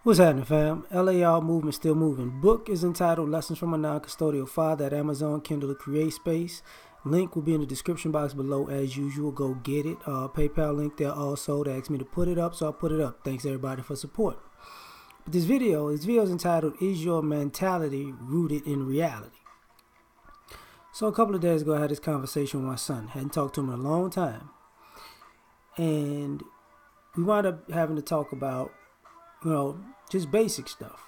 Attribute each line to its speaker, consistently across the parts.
Speaker 1: What's happening, fam? L.A.R. movement still moving. Book is entitled Lessons from a Non-Custodial Father at Amazon Kindle Create Space. Link will be in the description box below as usual. Go get it. PayPal link there also. They asked me to put it up, so I put it up. Thanks everybody for support. But this video is entitled Is Your Mentality Rooted in Reality? So a couple of days ago I had this conversation with my son. Hadn't talked to him in a long time. And we wound up having to talk about, just basic stuff.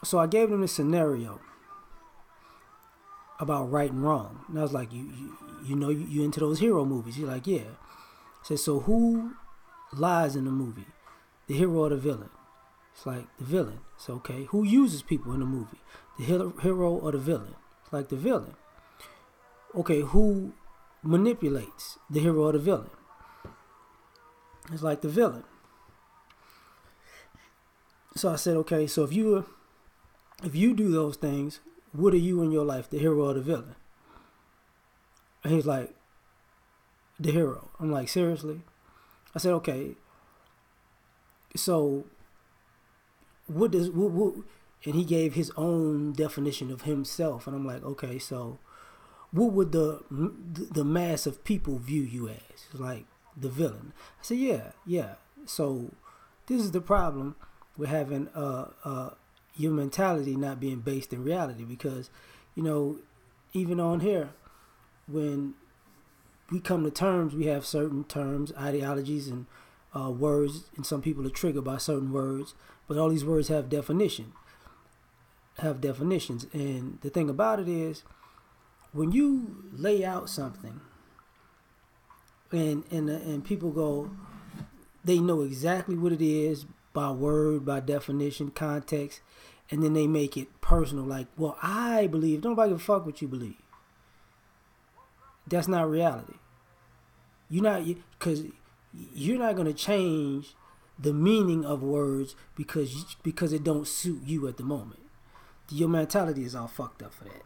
Speaker 1: So I gave him this scenario about right and wrong. And I was like, you into those hero movies? He's like, yeah. I said, so who lies in the movie? The hero or the villain? It's like, the villain. So, okay. Who uses people in the movie? The hero or the villain? It's like, the villain. Okay, who manipulates? The hero or the villain? It's like, the villain. So I said, okay, so if you do those things, what are you in your life, the hero or the villain? And he's like, the hero. I'm like, seriously? I said, okay, so what, and he gave his own definition of himself. And I'm like, okay, so what would the mass of people view you as? Like, the villain. I said, yeah. So this is the problem with having your mentality not being based in reality, because even on here, when we come to terms, we have certain terms, ideologies, and words, and some people are triggered by certain words, but all these words have definitions. And the thing about it is, when you lay out something and people go, they know exactly what it is by word, by definition, context, and then they make it personal. Like, well, I believe. Nobody give a fuck what you believe. That's not reality. Because you're not going to change the meaning of words because it don't suit you at the moment. Your mentality is all fucked up for that.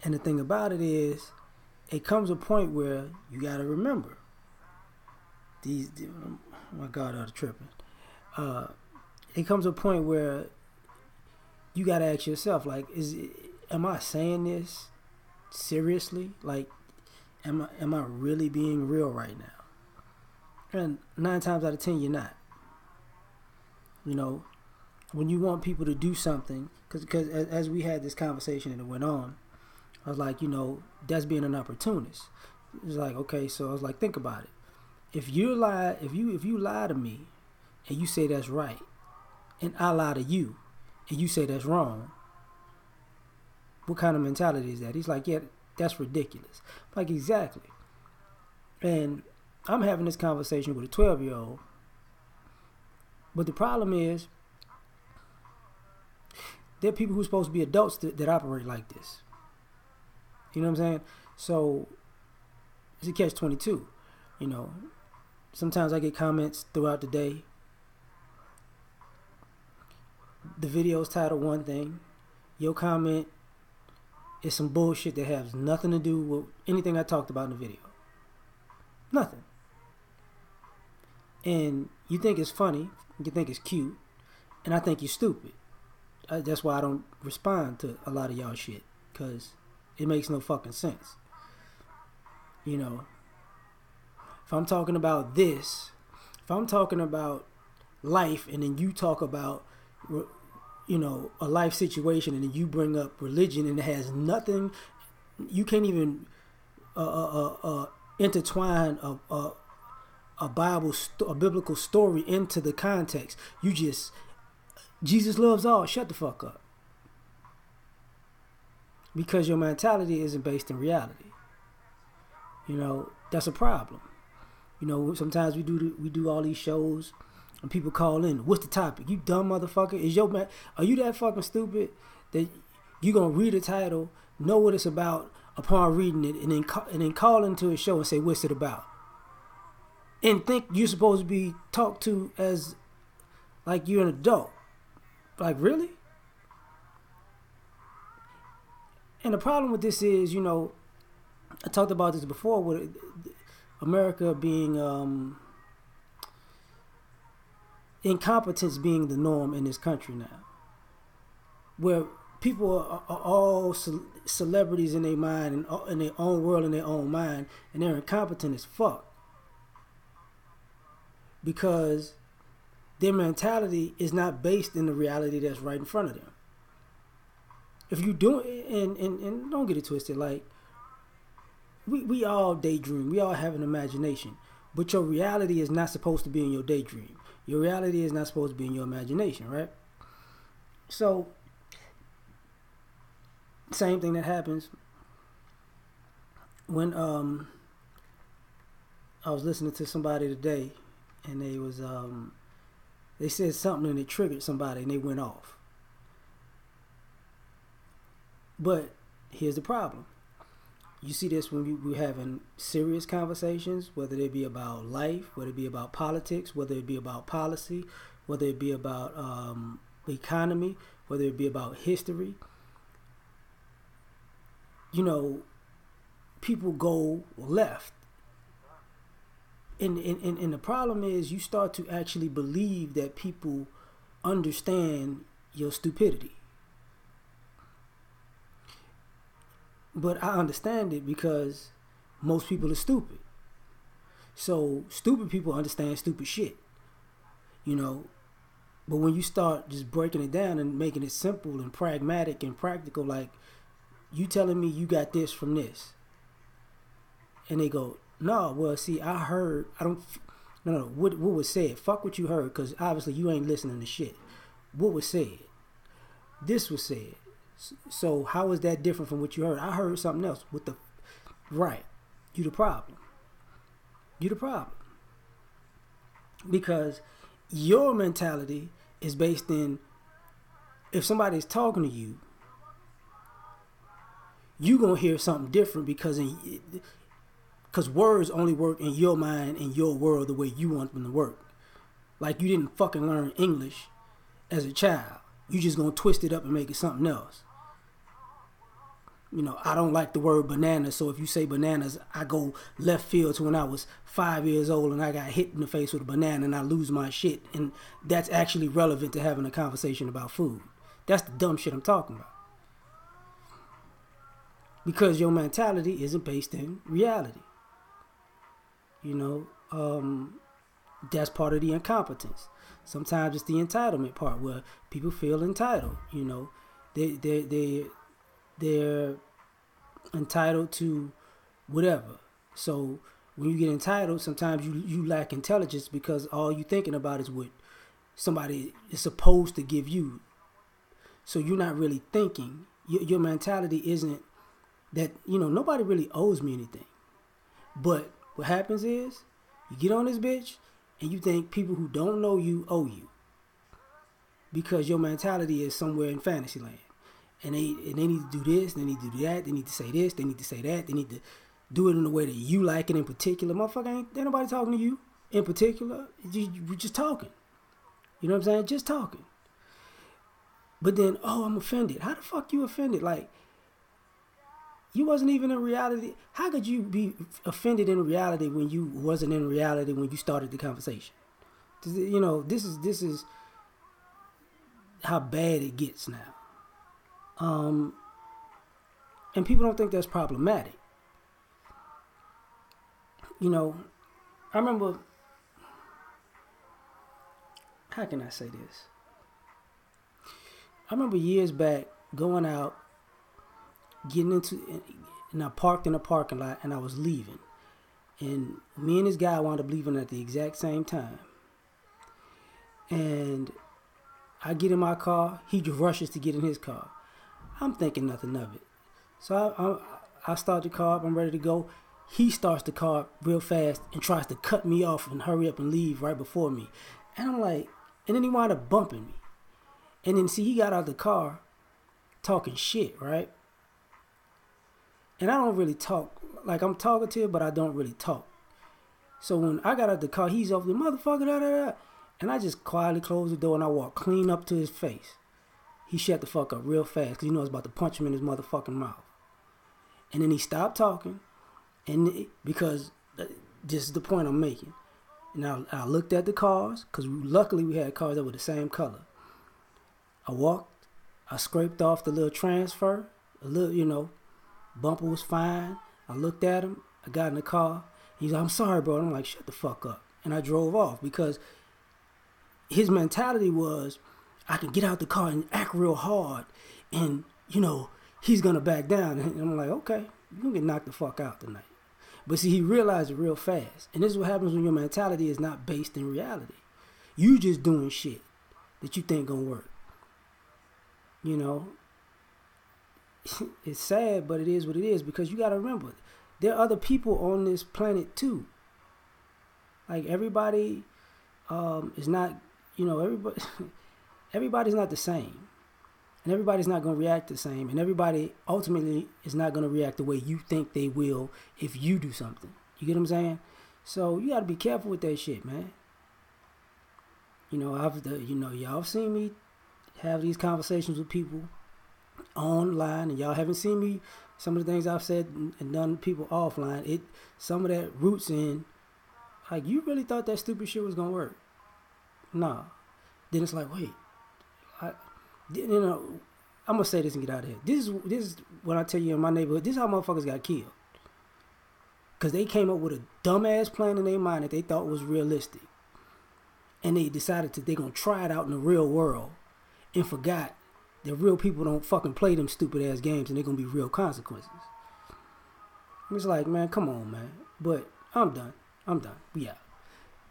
Speaker 1: And the thing about it is, it comes a point where you got to remember oh my God, I'm tripping. It comes a point where you got to ask yourself, like, am I saying this seriously? Like, am I really being real right now? And 9 times out of 10, you're not. When you want people to do something, because as we had this conversation and it went on, I was like, that's being an opportunist. It's like, okay, so I was like, think about it. If you lie to me and you say that's right, and I lie to you and you say that's wrong, what kind of mentality is that? He's like, yeah, that's ridiculous. I'm like, exactly. And I'm having this conversation with a 12-year-old, but the problem is, there are people who are supposed to be adults that operate like this. You know what I'm saying? So it's a catch-22. Sometimes I get comments throughout the day. The video's titled one thing. Your comment is some bullshit that has nothing to do with anything I talked about in the video. Nothing. And you think it's funny. You think it's cute. And I think you're stupid. That's why I don't respond to a lot of y'all shit. Because it makes no fucking sense. If I'm talking about this, if I'm talking about life, and then you talk about, a life situation, and then you bring up religion, and it has nothing, you can't even intertwine a biblical story into the context. You just, Jesus loves all. Shut the fuck up. Because your mentality isn't based in reality. That's a problem. Sometimes we do all these shows and people call in. What's the topic? You dumb motherfucker. Are you that fucking stupid that you gonna read the title, know what it's about upon reading it, and then call into a show and say, what's it about? And think you're supposed to be talked to as like you're an adult. Like, really? And the problem with this is, I talked about this before with America being incompetence being the norm in this country now, where people are all celebrities in their mind and in their own world, in their own mind, and they're incompetent as fuck because their mentality is not based in the reality that's right in front of them. If you do, and don't get it twisted, like we all daydream, we all have an imagination, but your reality is not supposed to be in your daydream. Your reality is not supposed to be in your imagination, right? So, same thing that happens when I was listening to somebody today, and they said something and it triggered somebody and they went off. But here's the problem. You see this when we're having serious conversations, whether they be about life, whether it be about politics, whether it be about policy, whether it be about the economy, whether it be about history. You know, people go left. And the problem is you start to actually believe that people understand your stupidity. But I understand it because most people are stupid. So stupid people understand stupid shit. You know, but when you start just breaking it down and making it simple and pragmatic and practical, like you telling me you got this from this. And they go, no, well, see, I heard, what was said? Fuck what you heard, because obviously you ain't listening to shit. What was said? This was said. So how is that different from what you heard? I heard something else. Right. You the problem. You the problem. Because your mentality is based in, if somebody's talking to you, you gonna hear something different because words only work in your mind and your world the way you want them to work. Like you didn't fucking learn English as a child. You just gonna twist it up and make it something else. You know, I don't like the word banana, so if you say bananas, I go left field to when I was 5 years old and I got hit in the face with a banana and I lose my shit. And that's actually relevant to having a conversation about food. That's the dumb shit I'm talking about. Because your mentality isn't based in reality. You know, that's part of the incompetence. Sometimes it's the entitlement part where people feel entitled. You know, they're entitled to whatever. So when you get entitled, sometimes you lack intelligence because all you thinking about is what somebody is supposed to give you. So you're not really thinking. Your mentality isn't that, you know, nobody really owes me anything. But what happens is you get on this bitch and you think people who don't know you owe you. Because your mentality is somewhere in fantasy land. And they need to do this, they need to do that, they need to say this, they need to say that, they need to do it in the way that you like it in particular. Motherfucker, ain't nobody talking to you in particular. We're just talking. You know what I'm saying? Just talking. But then, oh, I'm offended. How the fuck you offended? Like, you wasn't even in reality. How could you be offended in reality when you wasn't in reality when you started the conversation? You know, this is how bad it gets now. And people don't think that's problematic. You know, I remember, how can I say this? I remember years back going out, and I parked in a parking lot and I was leaving. And me and this guy wound up leaving at the exact same time. And I get in my car, he just rushes to get in his car. I'm thinking nothing of it. So I start the car up, I'm ready to go. He starts the car up real fast and tries to cut me off and hurry up and leave right before me. And I'm like, and then he wound up bumping me. And then see, he got out of the car talking shit, right? And I don't really talk. Like, I'm talkative, but I don't really talk. So when I got out of the car, he's off the motherfucker, da da da. And I just quietly closed the door and I walked clean up to his face. He shut the fuck up real fast because he knows I was about to punch him in his motherfucking mouth. And then he stopped talking, and because this is the point I'm making. And I looked at the cars, because luckily we had cars that were the same color. I walked, I scraped off the little transfer, a little, bumper was fine. I looked at him, I got in the car. He's like, I'm sorry, bro. And I'm like, shut the fuck up. And I drove off because his mentality was, I can get out the car and act real hard and, he's going to back down. And I'm like, okay, you're going to get knocked the fuck out tonight. But see, he realized it real fast. And this is what happens when your mentality is not based in reality. You just doing shit that you think going to work. It's sad, but it is what it is, because you got to remember, there are other people on this planet too. Like everybody is not, everybody's not the same. And everybody's not going to react the same. And everybody ultimately is not going to react the way you think they will if you do something. You get what I'm saying? So you got to be careful with that shit, man. Y'all seen me have these conversations with people online, and y'all haven't seen me, some of the things I've said and done to people offline, some of that roots in, like, you really thought that stupid shit was going to work? Nah. Then it's like, wait, I'm going to say this and get out of here. This is when I tell you in my neighborhood, this is how motherfuckers got killed. Because they came up with a dumbass plan in their mind that they thought was realistic. And they decided they're going to try it out in the real world and forgot that real people don't fucking play them stupid ass games, and they're going to be real consequences. It's like, man, come on, man. But I'm done. We out.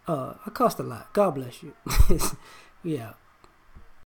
Speaker 1: I cussed a lot. God bless you. We out.